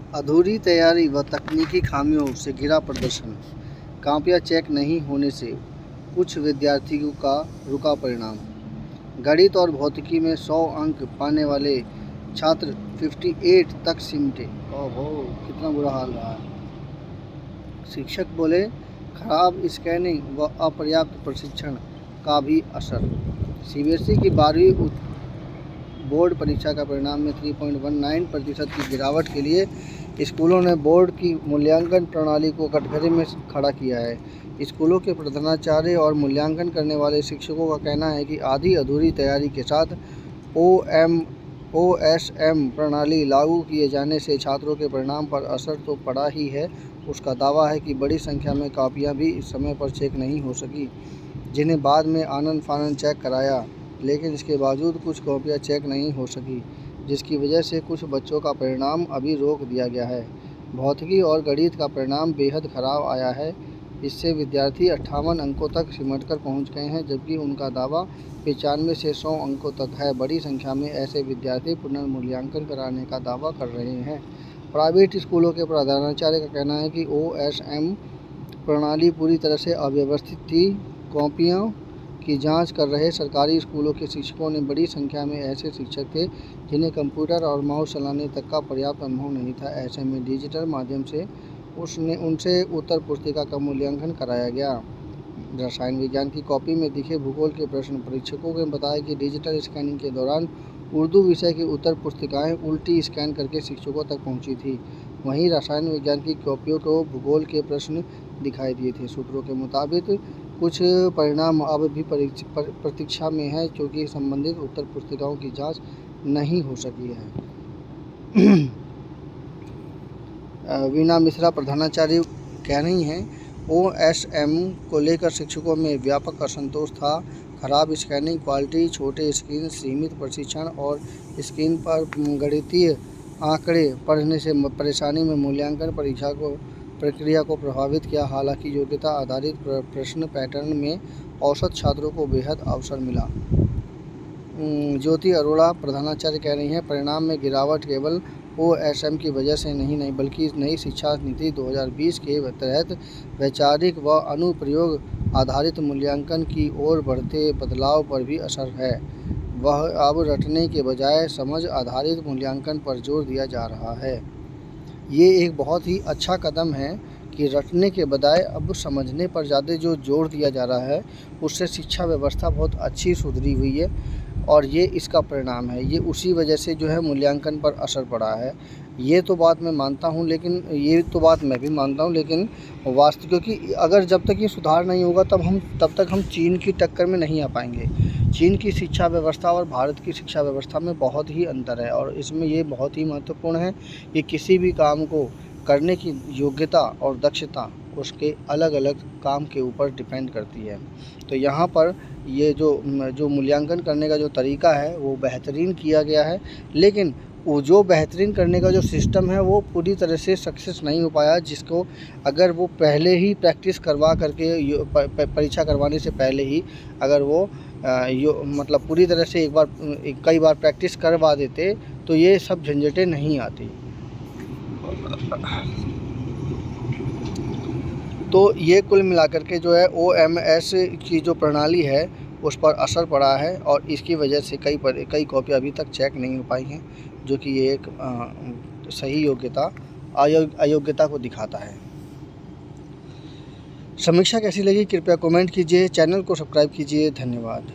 अधूरी तैयारी व तकनीकी खामियों से घिरा प्रदर्शन। कॉपियाँ चेक नहीं होने से कुछ विद्यार्थियों का रुका परिणाम। गणित और भौतिकी में 100 अंक पाने वाले छात्र 58 तक सिमटे। ओहो, कितना बुरा हाल रहा है। शिक्षक बोले, खराब स्कैनिंग व अपर्याप्त प्रशिक्षण का भी असर। सीबीएसई की 12वीं बोर्ड परीक्षा का परिणाम में 3.19% की गिरावट के लिए स्कूलों ने बोर्ड की मूल्यांकन प्रणाली को कटघरे में खड़ा किया है। स्कूलों के प्रधानाचार्य और मूल्यांकन करने वाले शिक्षकों का कहना है कि आधी अधूरी तैयारी के साथ OSM प्रणाली लागू किए जाने से छात्रों के परिणाम पर असर तो पड़ा ही है। उसका दावा है कि बड़ी संख्या में कॉपियां भी इस समय पर चेक नहीं हो सकी, जिन्हें बाद में आनन फानन चेक कराया, लेकिन इसके बावजूद कुछ कॉपियां चेक नहीं हो सकी, जिसकी वजह से कुछ बच्चों का परिणाम अभी रोक दिया गया है। भौतिकी और गणित का परिणाम बेहद खराब आया है। इससे विद्यार्थी 58 अंकों तक सिमटकर पहुंच गए हैं, जबकि उनका दावा 95 से 100 अंकों तक है। बड़ी संख्या में ऐसे विद्यार्थी पुनर्मूल्यांकन कराने का दावा कर रहे हैं। प्राइवेट स्कूलों के प्रधानाचार्य का कहना है कि OSM प्रणाली पूरी तरह से अव्यवस्थित थी। कॉपियों की जांच कर रहे सरकारी स्कूलों के शिक्षकों ने बड़ी संख्या में ऐसे शिक्षक थे जिन्हें कंप्यूटर और माउस चलाने तक का पर्याप्त अनुभव नहीं था। ऐसे में डिजिटल माध्यम से उनसे उत्तर पुस्तिका का मूल्यांकन कराया गया। रसायन विज्ञान की कॉपी में दिखे भूगोल के प्रश्न। परीक्षकों ने बताया कि डिजिटल स्कैनिंग के दौरान उर्दू विषय की उत्तर पुस्तिकाएं उल्टी स्कैन करके शिक्षकों तक पहुंची थी। वहीं रसायन विज्ञान की कॉपियों को भूगोल के प्रश्न दिखाई दिए थे। सूत्रों के मुताबिक कुछ परिणाम अब भी प्रतीक्षा में है, क्योंकि संबंधित उत्तर पुस्तिकाओं की जांच नहीं हो सकी है। वीना मिश्रा प्रधानाचार्य कह रही हैं, OSM को लेकर शिक्षकों में व्यापक असंतोष था। खराब स्कैनिंग क्वालिटी, छोटे स्क्रीन, सीमित प्रशिक्षण और स्क्रीन पर गणितीय आंकड़े पढ़ने से परेशानी में मूल्यांकन प्रक्रिया को प्रभावित किया। हालांकि योग्यता आधारित प्रश्न पैटर्न में औसत छात्रों को बेहद अवसर मिला। ज्योति अरोड़ा प्रधानाचार्य कह रही हैं, परिणाम में गिरावट केवल OSM की वजह से नहीं बल्कि नई शिक्षा नीति 2020 के तहत वैचारिक व अनुप्रयोग आधारित मूल्यांकन की ओर बढ़ते बदलाव पर भी असर है। वह अब रटने के बजाय समझ आधारित मूल्यांकन पर जोर दिया जा रहा है। ये एक बहुत ही अच्छा कदम है कि रटने के बजाय अब समझने पर ज़्यादा जो जोर दिया जा रहा है, उससे शिक्षा व्यवस्था बहुत अच्छी सुधरी हुई है और ये इसका परिणाम है। ये उसी वजह से जो है मूल्यांकन पर असर पड़ा है। ये तो बात मैं मानता हूँ, लेकिन वास्तव, क्योंकि अगर जब तक ये सुधार नहीं होगा तब तक हम चीन की टक्कर में नहीं आ पाएंगे। चीन की शिक्षा व्यवस्था और भारत की शिक्षा व्यवस्था में बहुत ही अंतर है और इसमें ये बहुत ही महत्वपूर्ण है कि किसी भी काम को करने की योग्यता और दक्षता उसके अलग अलग काम के ऊपर डिपेंड करती है। तो यहाँ पर ये जो मूल्यांकन करने का जो तरीका है वो बेहतरीन किया गया है, लेकिन वो जो बेहतरीन करने का जो सिस्टम है वो पूरी तरह से सक्सेस नहीं हो पाया, जिसको अगर वो पहले ही प्रैक्टिस करवा करके परीक्षा करवाने से पहले ही अगर वो मतलब पूरी तरह से कई बार प्रैक्टिस करवा देते तो ये सब झंझटें नहीं आती। तो ये कुल मिलाकर के जो है OMS की जो प्रणाली है उस पर असर पड़ा है और इसकी वजह से कई कॉपियाँ अभी तक चेक नहीं हो पाई हैं, जो कि ये एक सही अयोग्यता को दिखाता है। समीक्षा कैसी लगी कृपया कमेंट कीजिए, चैनल को सब्सक्राइब कीजिए। धन्यवाद।